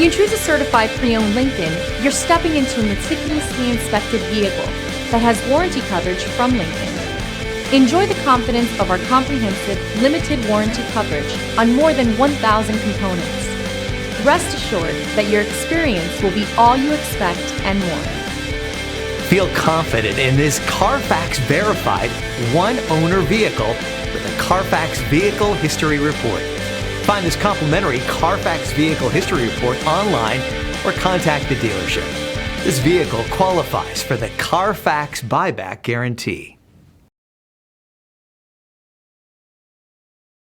When you choose a certified pre-owned Lincoln, you're stepping into a meticulously inspected vehicle that has warranty coverage from Lincoln. Enjoy the confidence of our comprehensive, limited warranty coverage on more than 1,000 components. Rest assured that your experience will be all you expect and more. Feel confident in this Carfax verified one-owner vehicle with a Carfax Vehicle History Report. Find this complimentary Carfax Vehicle History Report online or contact the dealership. This vehicle qualifies for the Carfax Buyback Guarantee.